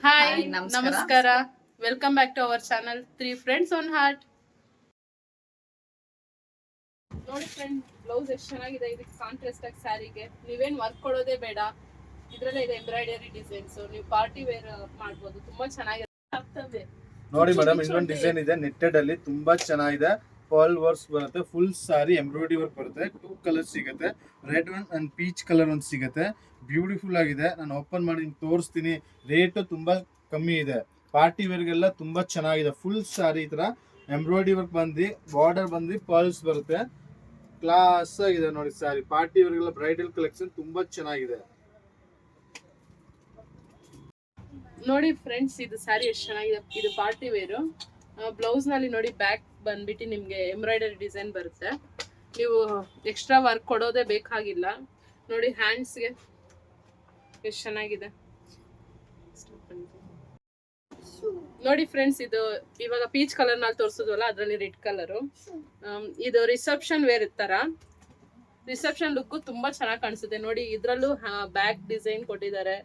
Hi ನಮಸ್ಕಾರ welcome back to our channel 3 friends on heart. ನೋಡಿ friend, blouse ಎಷ್ಟು ಚೆನ್ನಾಗಿದೆ. ಇದಕ್ಕೆ ಕಾಂಟ್ರಾಸ್ಟ್ ಆಗಿ ಸ್ಯಾರಿಗೆ ನೀವೇನ್ ವರ್ಕ್ ಕೊಡೋದೇ ಬೇಡ. ಇದ್ರಲ್ಲೇ ಇದೆ ಎಂಬ್ರಾಯ್ಡರಿ ಡಿಸೈನ್ಸ್. ನೀವು ಪಾರ್ಟಿ ವೇರ್ ಮಾಡ್ಬೋದು. ತುಂಬಾ ಚೆನ್ನಾಗಿದೆ. ನೋಡಿ ಮೇಡಮ್, ಇನ್ನೊಂದು ಡಿಸೈನ್ ಇದೆ ನೆಟ್ಟೆಡ್ ಅಲ್ಲಿ, ತುಂಬಾ ಚೆನ್ನಾಗಿದೆ. ಪರ್ಲ್ ವರ್ಕ್ಸ್ ಬರುತ್ತೆ, ಫುಲ್ ಸಾರಿ ಎಂಬ್ರಾಯ್ಡರಿ ವರ್ಕ್ ಬರುತ್ತೆ. 2 ಕಲರ್ ಸಿಗುತ್ತೆ, red one and peach colour ಒಂದು ಸಿಗುತ್ತೆ. ಬ್ಯೂಟಿಫುಲ್ ಆಗಿದೆ. ನಾನು ಓಪನ್ ಮಾಡಿ ತೋರಿಸ್ತೀನಿ. ರೇಟ್ ತುಂಬಾ ಕಮ್ಮಿ ಇದೆ. ಪಾರ್ಟಿ ವೇರ್ಗೆಲ್ಲ ತುಂಬಾ ಚೆನ್ನಾಗಿದೆ. ಫುಲ್ ಸಾರಿ ಈ ತರ ಎಂಬ್ರಾಯ್ಡರಿ ವರ್ಕ್ ಬಂದು, ಬಾರ್ಡರ್ ಬಂದು ಪರ್ಲ್ಸ್ ಬರುತ್ತೆ. ಕ್ಲಾಸ್ ಆಗಿದೆ ನೋಡಿ ಸಾರಿ. ಪಾರ್ಟಿ ವೇರ್ಗೆಲ್ಲ ಬ್ರೈಡಲ್ ಕಲೆಕ್ಷನ್ ತುಂಬಾ ಚೆನ್ನಾಗಿದೆ. ನೋಡಿ ಫ್ರೆಂಡ್ಸ್, ಇದು ಸ್ಯಾರಿ ಎಷ್ಟು ಚೆನ್ನಾಗಿದೆ. ಇದು ಪಾರ್ಟಿ ವೇರು. ಬ್ಲೌಸ್ ನಲ್ಲಿ ನೋಡಿ ಬ್ಯಾಕ್ ಬಂದ್ಬಿಟ್ಟು ನಿಮ್ಗೆ ಎಂಬ್ರಾಯ್ಡರಿ ಡಿಸೈನ್ ಬರುತ್ತೆ. ನೀವು ಎಕ್ಸ್ಟ್ರಾ ವರ್ಕ್ ಕೊಡೋದೇ ಬೇಕಾಗಿಲ್ಲ. ನೋಡಿ ಹ್ಯಾಂಡ್ಸ್ಗೆ ಎಷ್ಟು ಚೆನ್ನಾಗಿದೆ. ನೋಡಿ ಫ್ರೆಂಡ್ಸ್, ಇದು ಇವಾಗ ಪೀಚ್ ಕಲರ್ ನಲ್ಲಿ ತೋರಿಸೋದಲ್ಲ, ಅದರಲ್ಲಿ ರೆಡ್ ಕಲರು. ಇದು ರಿಸೆಪ್ಷನ್ ವೇರ್ ತರ, ರಿಸೆಪ್ಷನ್ ಲುಕ್ ತುಂಬಾ ಚೆನ್ನಾಗಿ ಕಾಣಿಸುತ್ತೆ. ನೋಡಿ ಇದ್ರಲ್ಲೂ ಬ್ಯಾಕ್ ಡಿಸೈನ್ ಕೊಟ್ಟಿದ್ದಾರೆ,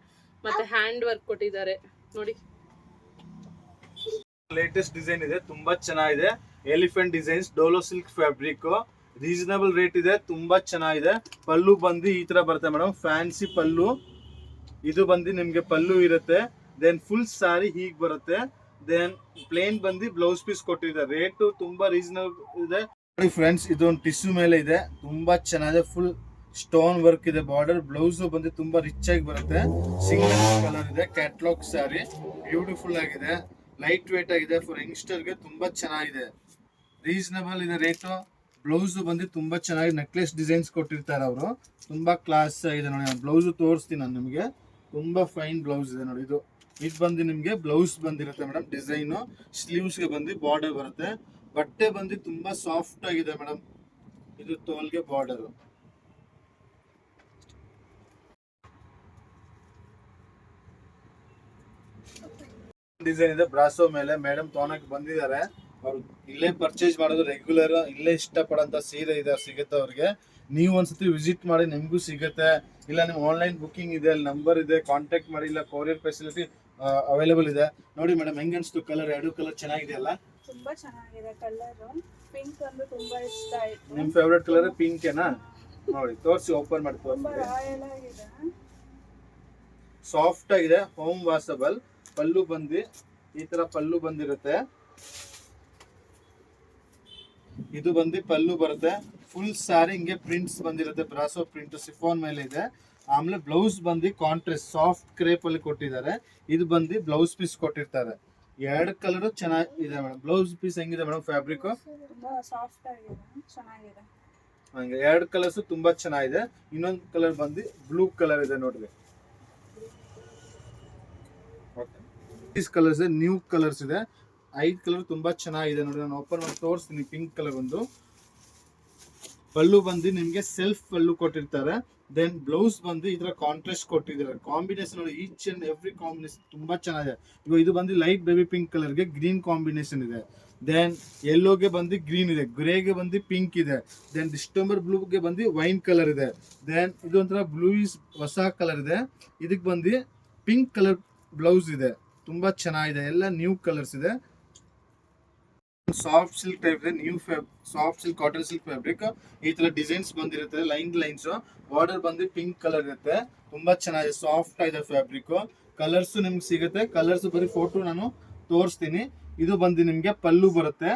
ಮತ್ತೆ ಹ್ಯಾಂಡ್ ವರ್ಕ್ ಕೊಟ್ಟಿದ್ದಾರೆ. ನೋಡಿ ಲೇಟೆಸ್ಟ್ ಡಿಸೈನ್ ಇದೆ, ತುಂಬಾ ಚೆನ್ನಾಗಿದೆ. Elephant designs, Dolo silk fabric, reasonable rate ಇದೆ, ತುಂಬಾ ಚೆನ್ನಾಗಿದೆ. ಪಲ್ಲು ಬಂದು ಈ ತರ ಬರುತ್ತೆ ಮೇಡಮ್, ಫ್ಯಾನ್ಸಿ ಪಲ್ಲು. ಇದು ಬಂದು ನಿಮ್ಗೆ ಪಲ್ಲು ಇರುತ್ತೆ. ದೆನ್ ಫುಲ್ ಸಾರಿ ಹೀಗ್ ಬರುತ್ತೆ. ದೆನ್ ಪ್ಲೇನ್ ಬಂದು ಬ್ಲೌಸ್ ಪೀಸ್ ಕೊಟ್ಟಿದ್ದಾರೆ. ರೇಟ್ ತುಂಬಾ ರೀಸನಬಲ್ ಇದೆ. ನೋಡಿ ಫ್ರೆಂಡ್ಸ್, ಇದೊಂದು ಟಿಶ್ಯೂ ಮೇಲೆ ಇದೆ, ತುಂಬಾ ಚೆನ್ನಾಗಿದೆ. ಫುಲ್ ಸ್ಟೋನ್ ವರ್ಕ್ ಇದೆ. ಬಾರ್ಡರ್ ಬ್ಲೌಸ್ ಬಂದು ತುಂಬಾ ರಿಚ್ ಆಗಿ ಬರುತ್ತೆ. ಸಿಂಗಲ್ ಕಲರ್ ಇದೆ. ಕ್ಯಾಟ್ಲಾಗ್ ಸ್ಯಾರಿ ಬ್ಯೂಟಿಫುಲ್ ಆಗಿದೆ, ಲೈಟ್ ವೇಟ್ ಆಗಿದೆ. ಫಾರ್ ಯಂಗ್ಸ್ಟರ್ ಗೆ ತುಂಬಾ ಚೆನ್ನಾಗಿದೆ. ರೀಸನಬಲ್ ಇದೆ ರೇಟು. ಬ್ಲೌಸ್ ಬಂದು ತುಂಬಾ ಚೆನ್ನಾಗಿ ನೆಕ್ಲೆಸ್ ಡಿಸೈನ್ಸ್ ಕೊಟ್ಟಿರ್ತಾರೆ ಅವರು. ತುಂಬಾ ಕ್ಲಾಸ್ ಆಗಿದೆ ನೋಡಿ. ಬ್ಲೌಸ್ ತೋರಿಸ್ತೀನಿ ನಾನು ನಿಮಗೆ. ತುಂಬಾ ಫೈನ್ ಬ್ಲೌಸ್ ಇದೆ ನೋಡಿ. ಇದು ಬಂದು ನಿಮ್ಗೆ ಬ್ಲೌಸ್ ಬಂದಿರುತ್ತೆ ಮೇಡಮ್. ಡಿಸೈನ್ ಸ್ಲೀವ್ಸ್ ಗೆ ಬಂದು ಬಾರ್ಡರ್ ಬರುತ್ತೆ. ಬಟ್ಟೆ ಬಂದು ತುಂಬಾ ಸಾಫ್ಟ್ ಆಗಿದೆ ಮೇಡಮ್. ಇದು ತೋಲ್ಗೆ ಬಾರ್ಡರ್. ಡಿಸೈನ್ ಇದೆ ಬ್ರಾಸೋ ಮೇಲೆ. ಮೇಡಮ್ ತೋನಕ್ ಬಂದಿದ್ದಾರೆ. ಅವ್ರು ಇಲ್ಲೇ ಪರ್ಚೇಸ್ ಮಾಡೋದು ರೆಗ್ಯುಲರ್. ಇಲ್ಲೇ ಇಷ್ಟಪಡಂತ ಸೀರೆ ಇದೆ, ಸಿಗುತ್ತೆ ಅವ್ರಿಗೆ. ನೀವು ಒಂದ್ಸತಿ ವಿಸಿಟ್ ಮಾಡಿ, ನಿಮ್ಗೂ ಸಿಗುತ್ತೆ. ಇಲ್ಲ ನಿಮ್ ಆನ್ಲೈನ್ ಬುಕಿಂಗ್ ಇದೆ, ಅಲ್ಲಿ ನಂಬರ್ ಇದೆ, ಕಾಂಟ್ಯಾಕ್ಟ್ ಮಾಡಿ. ಇಲ್ಲ ಕೊರಿಯರ್ ಫೆಸಿಲಿಟಿ ಅವೈಲೇಬಲ್ ಇದೆ. ನೋಡಿ ಮೇಡಮ್, ಹೆಂಗ್ ಅನ್ಸ್ತು ಕಲರ್? ಎರಡು ಕಲರ್ ಚೆನ್ನಾಗಿದೆಯಲ್ಲ? ತುಂಬಾ ಚೆನ್ನಾಗಿದೆ ಕಲರ್. ಪಿಂಕ್ ಅಂದ್ರೆ ತುಂಬಾ ಇಷ್ಟ ಆಯ್ತು. ನಿಮ್ ಫೇವರೇಟ್ ಕಲರ್ ಪಿಂಕ್ ಏನಾ? ನೋಡಿ ತೋರಿಸಿ, ಓಪನ್ ಮಾಡಿ ತುಂಬಾ ತೋರಿಸಿ. ರಾಯಲ್ ಆಗಿದೆ, ಸಾಫ್ಟ್ ಆಗಿದೆ, ಹೋಮ್ ವಾಸಬಲ್. ಪಲ್ಲು ಬಂದು ಈ ತರ ಪಲ್ಲು ಬಂದಿರುತ್ತೆ. ಇದು ಬಂದು ಪಲ್ಲು ಬರುತ್ತೆ. ಫುಲ್ ಸ್ಯಾರಿ ಹಿಂಗೆ ಪ್ರಿಂಟ್ಸ್ ಬಂದಿರುತ್ತೆ. ಬ್ರಾಸೋ ಪ್ರಿಂಟ್ ಸಿಫಾನ್ ಮೇಲೆ ಇದೆ. ಆಮೇಲೆ ಬ್ಲೌಸ್ ಬಂದು ಕಾಂಟ್ರಾಸ್ಟ್ ಸಾಫ್ಟ್ ಕ್ರೇಪ್ ಅಲ್ಲಿ ಕೊಟ್ಟಿದ್ದಾರೆ. ಇದು ಬಂದು ಬ್ಲೌಸ್ ಪೀಸ್ ಕೊಟ್ಟಿರ್ತಾರೆ. ಎರಡು ಕಲರ್ ಚೆನ್ನಾಗಿದೆ ಮೇಡಮ್. ಬ್ಲೌಸ್ ಪೀಸ್ ಹೆಂಗಿದೆ ಮೇಡಮ್? ಫ್ಯಾಬ್ರಿಕ್ ತುಂಬಾ ಸಾಫ್ಟ್ ಆಗಿದೆ, ಚೆನ್ನಾಗಿದೆ. ಹಂಗೆ ಎರಡು ಕಲರ್ಸ್ ತುಂಬಾ ಚೆನ್ನಾಗಿದೆ. ಇನ್ನೊಂದು ಕಲರ್ ಬಂದು ಬ್ಲೂ ಕಲರ್ ಇದೆ ನೋಡ್ರಿ. ಕಲರ್ಸ್ ನ್ಯೂ ಕಲರ್ಸ್ ಇದೆ. 5 ಕಲರ್ ತುಂಬಾ ಚೆನ್ನಾಗಿದೆ ನೋಡಿ. ನಾನು ಓಪನ್ ಮಾಡಿ ತೋರಿಸ್ತೀನಿ. ಪಿಂಕ್ ಕಲರ್ ಒಂದು ಪಲ್ಲು ಬಂದು ನಿಮ್ಗೆ ಸೆಲ್ಫ್ ಪಲ್ಲು ಕೊಟ್ಟಿರ್ತಾರೆ. ದೆನ್ ಬ್ಲೌಸ್ ಬಂದು ಇದರ ಕಾಂಟ್ರಾಸ್ಟ್ ಕೊಟ್ಟಿದ್ದಾರೆ. ಕಾಂಬಿನೇಷನ್ ನೋಡಿ, ಈಚ್ ಅಂಡ್ ಎವ್ರಿ ಕಾಂಬಿನೇಷನ್ ತುಂಬಾ ಚೆನ್ನಾಗಿದೆ. ಇವಾಗ ಇದು ಬಂದು ಲೈಟ್ ಬೇಬಿ ಪಿಂಕ್ ಕಲರ್ಗೆ ಗ್ರೀನ್ ಕಾಂಬಿನೇಷನ್ ಇದೆ. ದೆನ್ ಯೆಲ್ಲೋಗೆ ಬಂದು ಗ್ರೀನ್ ಇದೆ, ಗ್ರೇಗೆ ಬಂದು ಪಿಂಕ್ ಇದೆ. ದೆನ್ ಡಿಸ್ಟಂಬರ್ ಬ್ಲೂಗೆ ಬಂದು ವೈನ್ ಕಲರ್ ಇದೆ. ದೆನ್ ಇದು ಒಂಥರ ಬ್ಲೂ ಇಸ್ ಹೊಸ ಕಲರ್ ಇದೆ. ಇದಕ್ಕೆ ಬಂದು ಪಿಂಕ್ ಕಲರ್ ಬ್ಲೌಸ್ ಇದೆ. ತುಂಬಾ ಚೆನ್ನಾಗಿದೆ. ಎಲ್ಲ ನ್ಯೂ ಕಲರ್ಸ್ ಇದೆ. ಸಾಫ್ಟ್ ಸಿಲ್ಕ್ ಟೈಪ್ ಇದೆ. New soft silk, cotton silk fabric. ಈ ತರ ಡಿಸೈನ್ಸ್ ಬಂದಿರುತ್ತೆ. ಲೈನ್ಸ್ ಬಾರ್ಡರ್ ಬಂದು ಪಿಂಕ್ ಕಲರ್ ಇರುತ್ತೆ. ತುಂಬಾ ಚೆನ್ನಾಗಿದೆ, ಸಾಫ್ಟ್ ಆಗಿದೆ ಫ್ಯಾಬ್ರಿಕ್. ಕಲರ್ಸ್ ನಿಮ್ಗೆ ಸಿಗುತ್ತೆ. ಕಲರ್ಸ್ ಬರೀ ಫೋಟೋ ನಾನು ತೋರಿಸ್ತೀನಿ. ಇದು ಬಂದು ನಿಮ್ಗೆ ಪಲ್ಲು ಬರುತ್ತೆ.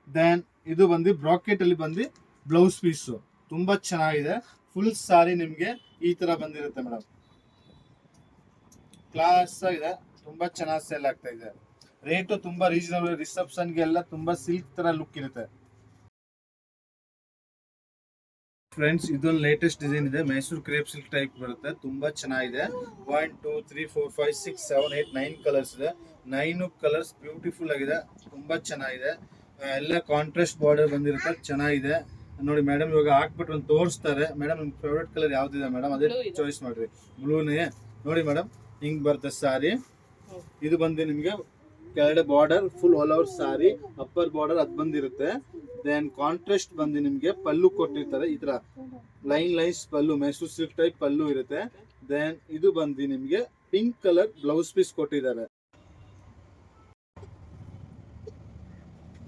ದೆನ್ ಇದು ಬಂದು ಬ್ರಾಕೆಟ್ ಅಲ್ಲಿ ಬಂದು ಬ್ಲೌಸ್ ಪೀಸ್ ತುಂಬಾ ಚೆನ್ನಾಗಿದೆ. ಫುಲ್ ಸಾರಿ ನಿಮ್ಗೆ ಈ ತರ ಬಂದಿರುತ್ತೆ ಮೇಡಮ್. ಕ್ಲಾಸ್ ಆಗಿದೆ, ತುಂಬಾ ಚೆನ್ನಾಗಿ ಸೇಲ್ ಆಗ್ತಾ ಇದೆ. ರೇಟು ತುಂಬಾ ರೀಸನಬಲ್. ರಿಸೆಪ್ಷನ್ಗೆ ಎಲ್ಲ ತುಂಬಾ ಸಿಲ್ಕ್ ತರ ಲುಕ್ ಇರುತ್ತೆ. ಫ್ರೆಂಡ್ಸ್, ಇದೊಂದು ಲೇಟೆಸ್ಟ್ ಡಿಸೈನ್ ಇದೆ. ಮೈಸೂರು ಕ್ರೇಪ್ ಸಿಲ್ಕ್ ಟೈಪ್ ಬರುತ್ತೆ. ತುಂಬಾ ಚೆನ್ನಾಗಿದೆ. 1 2 3 4 5 6 7 8 9 ಕಲರ್ಸ್ ಇದೆ. 9 ಕಲರ್ಸ್ ಬ್ಯೂಟಿಫುಲ್ ಆಗಿದೆ. ತುಂಬಾ ಚೆನ್ನಾಗಿದೆ. ಎಲ್ಲ ಕಾಂಟ್ರಾಸ್ಟ್ ಬಾರ್ಡರ್ ಬಂದಿರುತ್ತೆ. ಚೆನ್ನಾಗಿದೆ ನೋಡಿ ಮೇಡಮ್. ಇವಾಗ ಹಾಕ್ಬಿಟ್ಟು ಒಂದು ತೋರಿಸ್ತಾರೆ. ಮೇಡಮ್ ನಿಮ್ ಫೇವ್ರೇಟ್ ಕಲರ್ ಯಾವ್ದಿದೆ ಮೇಡಮ್? ಅದೇ ಚಾಯ್ಸ್ ಮಾಡ್ರಿ. ಬ್ಲೂನೇ ನೋಡಿ ಮೇಡಮ್. ಹಿಂಗ್ ಬರುತ್ತೆ ಸಾರಿ. ಇದು ಬಂದು ನಿಮ್ಗೆ ಕೆಳಗಡೆ ಬಾರ್ಡರ್ ಫುಲ್ ಆಲ್ ಓವರ್ ಸಾರಿ, ಅಪ್ಪರ್ ಬಾರ್ಡರ್ ಅದ್ ಬಂದಿರುತ್ತೆ. ದೆನ್ ಕಾಂಟ್ರಾಸ್ಟ್ ಬಂದು ನಿಮ್ಗೆ ಪಲ್ಲು ಕೊಟ್ಟಿರ್ತಾರೆ. ಈ ತರ ಲೈನ್ಸ್ ಪಲ್ಲು, ಮೈಸೂರು ಸಿಲ್ಕ್ ಟೈಪ್ ಪಲ್ಲು ಇರುತ್ತೆ. ದೆನ್ ಇದು ಬಂದು ನಿಮ್ಗೆ ಪಿಂಕ್ ಕಲರ್ ಬ್ಲೌಸ್ ಪೀಸ್ ಕೊಟ್ಟಿದ್ದಾರೆ.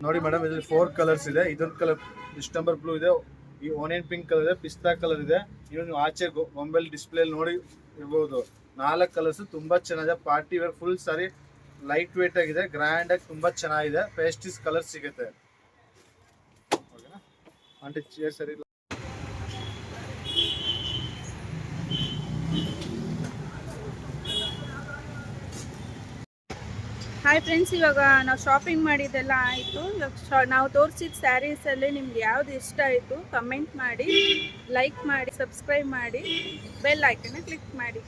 ನೋಡಿ ಮೇಡಮ್ ಇದ್ರಲ್ಲಿ 4 ಕಲರ್ಸ್ ಇದೆ. ಇದೊಂದು ಕಲರ್ ಡಿಸ್ಟಂಬರ್ ಬ್ಲೂ ಇದೆ, ಈ ಓನಿಯನ್ ಪಿಂಕ್ ಕಲರ್ ಇದೆ, ಪಿಸ್ತಾ ಕಲರ್ ಇದೆ. ಇನ್ನು ನೀವು ಆಚೆ ಮೊಬೈಲ್ ಡಿಸ್ಪ್ಲೇ ನೋಡಿ ಇರ್ಬೋದು. 4 ಕಲರ್ಸ್ ತುಂಬಾ ಚೆನ್ನಾಗಿದೆ. ಪಾರ್ಟಿ ವೇರ್ ಫುಲ್ ಸಾರಿ ಲೈಟ್ ವೇಟ್ ಆಗಿದೆ, ಗ್ರ್ಯಾಂಡ್ ಆಗಿ ತುಂಬಾ ಚೆನ್ನಾಗಿದೆ. ಪೇಸ್ಟಿಸ್ ಕಲರ್ ಸಿಗುತ್ತೆ. ಓಕೆನಾ ಆಂಟಿ ಚೇರ್ ಸರಿ ಇಲ್ಲ. ಹಾಯ್ ಫ್ರೆಂಡ್ಸ್, ಇವಾಗ ನಾವು ಶಾಪಿಂಗ್ ಮಾಡಿದ್ದೆಲ್ಲ ಆಯಿತು. ನಾವು ತೋರಿಸಿದ ಸ್ಯಾರೀಸಲ್ಲಿ ನಿಮ್ಗೆ ಯಾವ್ದು ಇಷ್ಟ ಆಯಿತು ಕಮೆಂಟ್ ಮಾಡಿ, ಲೈಕ್ ಮಾಡಿ, ಸಬ್ಸ್ಕ್ರೈಬ್ ಮಾಡಿ, ಬೆಲ್ ಐಕನ್ನ ಕ್ಲಿಕ್ ಮಾಡಿ.